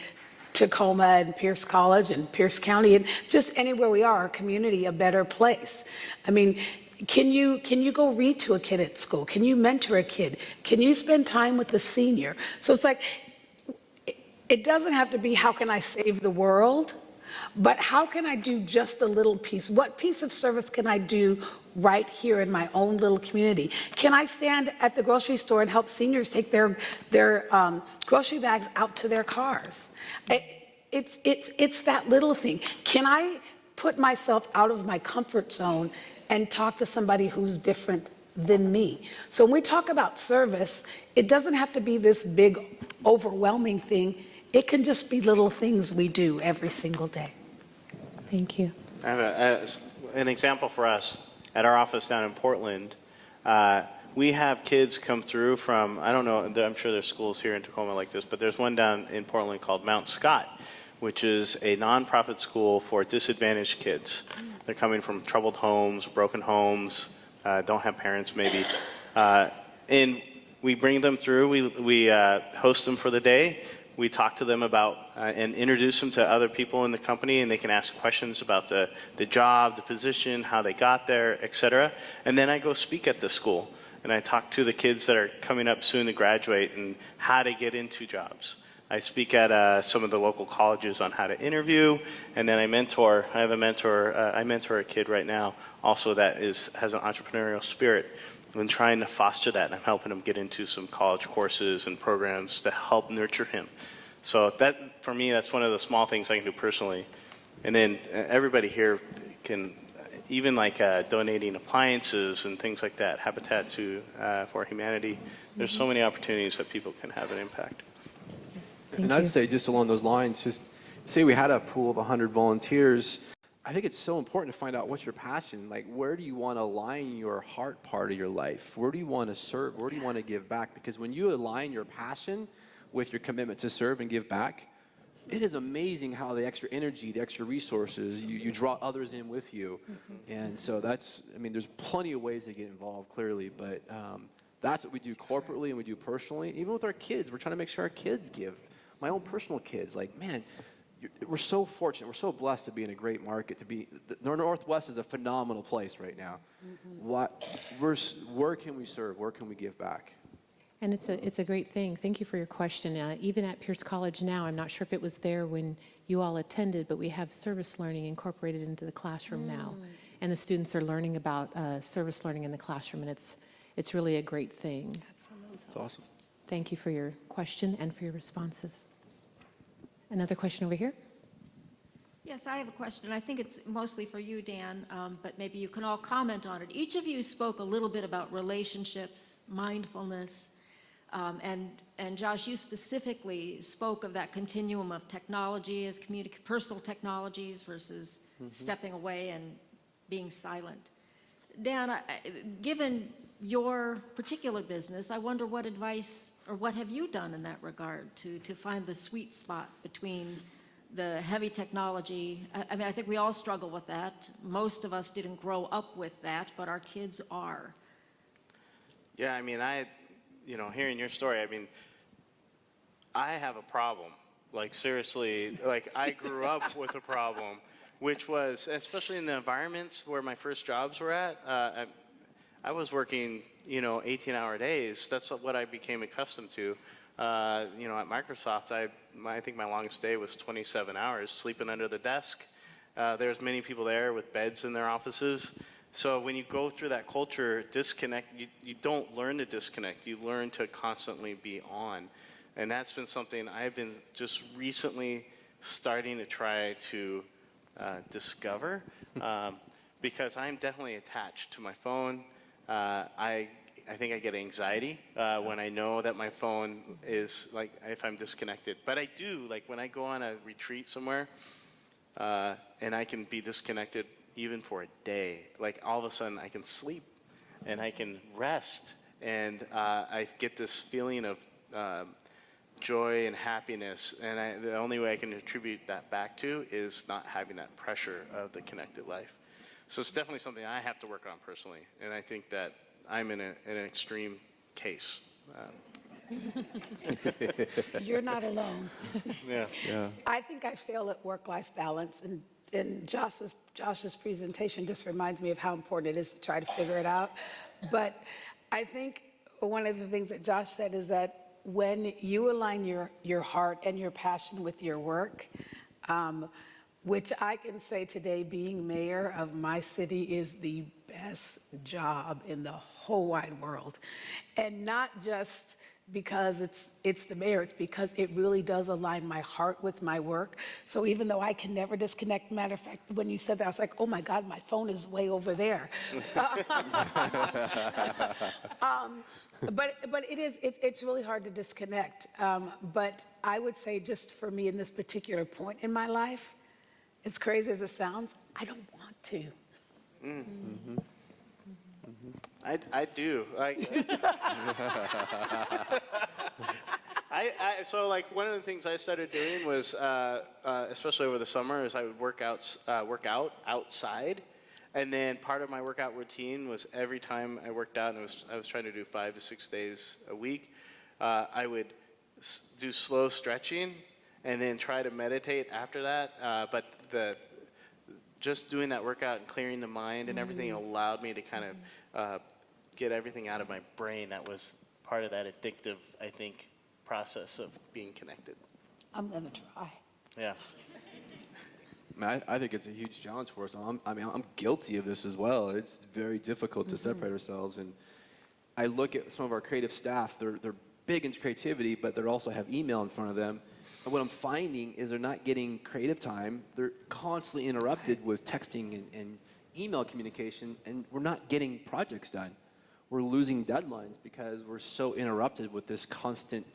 Tacoma and Pierce College and Pierce County and just anywhere we are, our community, a better place? I mean, can you go read to a kid at school? Can you mentor a kid? Can you spend time with a senior? So it's like, it doesn't have to be how can I save the world, but how can I do just a little piece? What piece of service can I do right here in my own little community? Can I stand at the grocery store and help seniors take their grocery bags out to their cars? It's that little thing. Can I put myself out of my comfort zone and talk to somebody who's different than me. So when we talk about service, it doesn't have to be this big, overwhelming thing. It can just be little things we do every single day. Thank you. I have an example for us at our office down in Portland. We have kids come through from, I don't know, I'm sure there's schools here in Tacoma like this, but there's one down in Portland called Mount Scott, which is a nonprofit school for disadvantaged kids. They're coming from troubled homes, broken homes, don't have parents maybe. And we bring them through, we host them for the day. We talk to them about and introduce them to other people in the company, and they can ask questions about the job, the position, how they got there, et cetera. And then I go speak at the school, and I talk to the kids that are coming up soon to graduate and how to get into jobs. I speak at some of the local colleges on how to interview, and then I mentor. I have a mentor. I mentor a kid right now also that has an entrepreneurial spirit. I've been trying to foster that, and I'm helping him get into some college courses and programs to help nurture him. So that, for me, that's one of the small things I can do personally. And then everybody here can, even like donating appliances and things like that, Habitat for Humanity. There's so many opportunities that people can have an impact. And I'd say just along those lines, just say we had a pool of 100 volunteers. I think it's so important to find out what's your passion. Like, where do you want to align your heart part of your life? Where do you want to serve? Where do you want to give back? Because when you align your passion with your commitment to serve and give back, it is amazing how the extra energy, the extra resources, you draw others in with you. And so that's, I mean, there's plenty of ways to get involved, clearly, but that's what we do corporately and we do personally. Even with our kids, we're trying to make sure our kids give. My own personal kids, like, man, we're so fortunate, we're so blessed to be in a great market, the Northwest is a phenomenal place right now. Where can we serve? Where can we give back? And it's a great thing. Thank you for your question. Even at Pierce College now, I'm not sure if it was there when you all attended, but we have service learning incorporated into the classroom now. And the students are learning about service learning in the classroom, and it's really a great thing. Absolutely. It's awesome. Thank you for your question and for your responses. Another question over here? Yes, I have a question. I think it's mostly for you, Dan, but maybe you can all comment on it. Each of you spoke a little bit about relationships, mindfulness, and Josh, you specifically spoke of that continuum of technology as personal technologies versus stepping away and being silent. Dan, given your particular business, I wonder what advice or what have you done in that regard to find the sweet spot between the heavy technology. I mean, I think we all struggle with that. Most of us didn't grow up with that, but our kids are. Yeah, I mean, hearing your story, I mean, I have a problem. Like, seriously, like, I grew up with a problem, which was, especially in the environments where my first jobs were at, I was working, 18-hour days. That's what I became accustomed to. At Microsoft, I think my longest day was 27 hours, sleeping under the desk. There's many people there with beds in their offices. So when you go through that culture, disconnect, you don't learn to disconnect. You learn to constantly be on. And that's been something I've been just recently starting to try to discover because I'm definitely attached to my phone. I think I get anxiety when I know that my phone is, like, if I'm disconnected. But I do, like, when I go on a retreat somewhere and I can be disconnected even for a day, like, all of a sudden I can sleep and I can rest. And I get this feeling of joy and happiness. And the only way I can attribute that back to is not having that pressure of the connected life. So it's definitely something I have to work on personally. And I think that I'm in an extreme case. You're not alone. Yeah. I think I fail at work-life balance, and Josh's presentation just reminds me of how important it is to try to figure it out. But I think one of the things that Josh said is that when you align your heart and your passion with your work, which I can say today, being mayor of my city is the best job in the whole wide world. And not just because it's the mayor. It's because it really does align my heart with my work. So even though I can never disconnect, matter of fact, when you said that, I was like, oh my God, my phone is way over there. But it's really hard to disconnect. But I would say, just for me in this particular point in my life, as crazy as it sounds, I don't want to. Mm-hmm. I do. So like one of the things I started doing was, especially over the summer, is I would work out outside, and then part of my workout routine was every time I worked out, and I was trying to do 5 to 6 days a week, I would do slow stretching, and then try to meditate after that. But just doing that workout and clearing the mind and everything allowed me to kind of get everything out of my brain that was part of that addictive, I think, process of being connected. I'm gonna try. Yeah. I think it's a huge challenge for us. I'm guilty of this as well. It's very difficult to separate ourselves. And I look at some of our creative staff. They're big into creativity, but they also have email in front of them. And what I'm finding is they're not getting creative time. They're constantly interrupted with texting and email communication, and we're not getting projects done. We're losing deadlines because we're so interrupted with this constant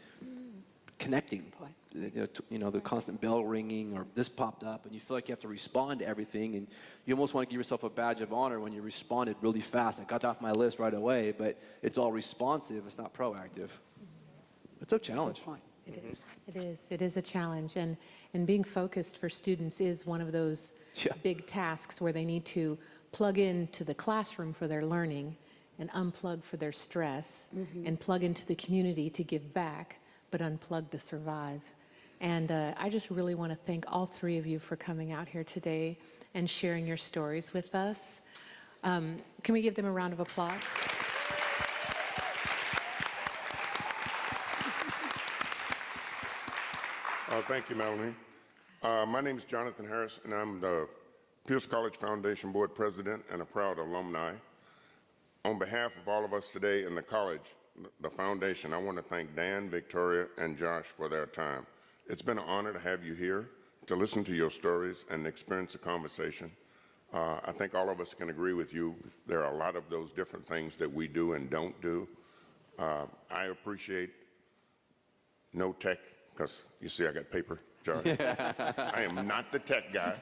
connecting. The constant bell ringing, or this popped up, and you feel like you have to respond to everything, and you almost want to give yourself a badge of honor when you responded really fast. I got that off my list right away, but it's all responsive. It's not proactive. It's a challenge. It is. It is. It is a challenge. And being focused for students is one of those big tasks where they need to plug into the classroom for their learning and unplug for their stress, and plug into the community to give back, but unplug to survive. And I just really want to thank all three of you for coming out here today and sharing your stories with us. Can we give them a round of applause? Thank you, Melanie. My name is Jonathan Harris, and I'm the Pierce College Foundation Board President and a proud alumni. On behalf of all of us today in the college, the foundation, I want to thank Dan, Victoria, and Josh for their time. It's been an honor to have you here, to listen to your stories and experience a conversation. I think all of us can agree with you. There are a lot of those different things that we do and don't do. I appreciate no tech, because you see I got paper, Josh. I am not the tech guy,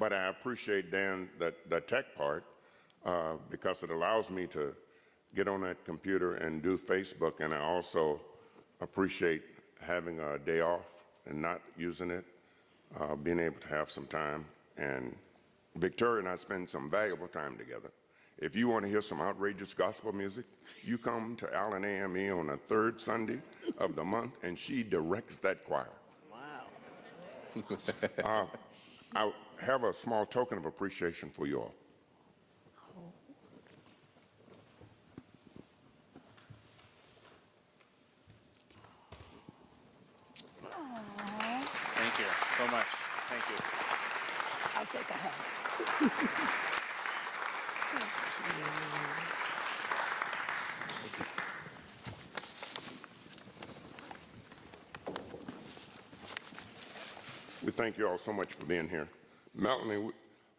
but I appreciate, Dan, the tech part, because it allows me to get on that computer and do Facebook, and I also appreciate having a day off and not using it, being able to have some time. And Victoria and I spend some valuable time together. If you want to hear some outrageous gospel music, you come to Allen AME on the third Sunday of the month, and she directs that choir. Wow. I have a small token of appreciation for you all. Thank you so much. Thank you. I'll take a hug. We thank you all so much for being here. Melanie,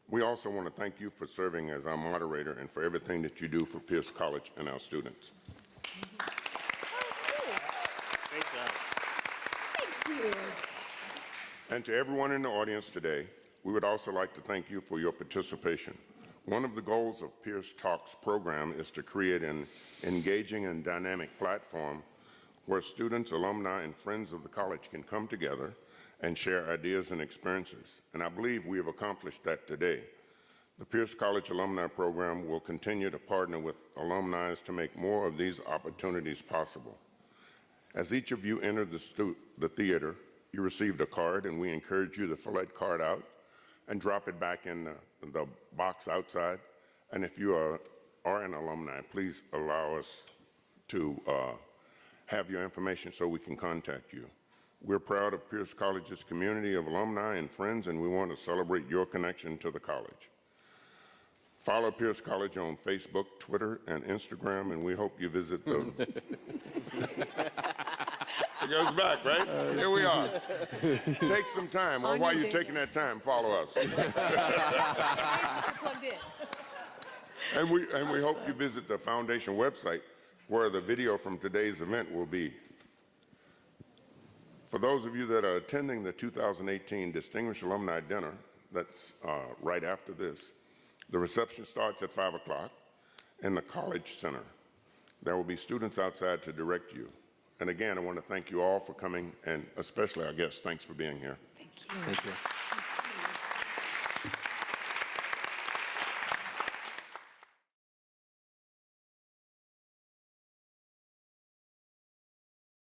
we also want to thank you for serving as our moderator and for everything that you do for Pierce College and our students. Great job. Thank you. And to everyone in the audience today, we would also like to thank you for your participation. One of the goals of Pierce Talks program is to create an engaging and dynamic platform where students, alumni, and friends of the college can come together and share ideas and experiences. And I believe we have accomplished that today. The Pierce College Alumni Program will continue to partner with alumni to make more of these opportunities possible. As each of you entered the theater, you received a card, and we encourage you to fill that card out and drop it back in the box outside. And if you are an alumni, please allow us to have your information so we can contact you. We're proud of Pierce College's community of alumni and friends, and we want to celebrate your connection to the college. Follow Pierce College on Facebook, Twitter, and Instagram, and we hope you visit the... It goes back, right? Here we are. Take some time, or while you're taking that time, follow us. And we hope you visit the foundation website where the video from today's event will be. For those of you that are attending the 2018 Distinguished Alumni Dinner, that's right after this, the reception starts at 5 o'clock in the College Center. There will be students outside to direct you. And again, I want to thank you all for coming, and especially our guests. Thanks for being here. Thank you.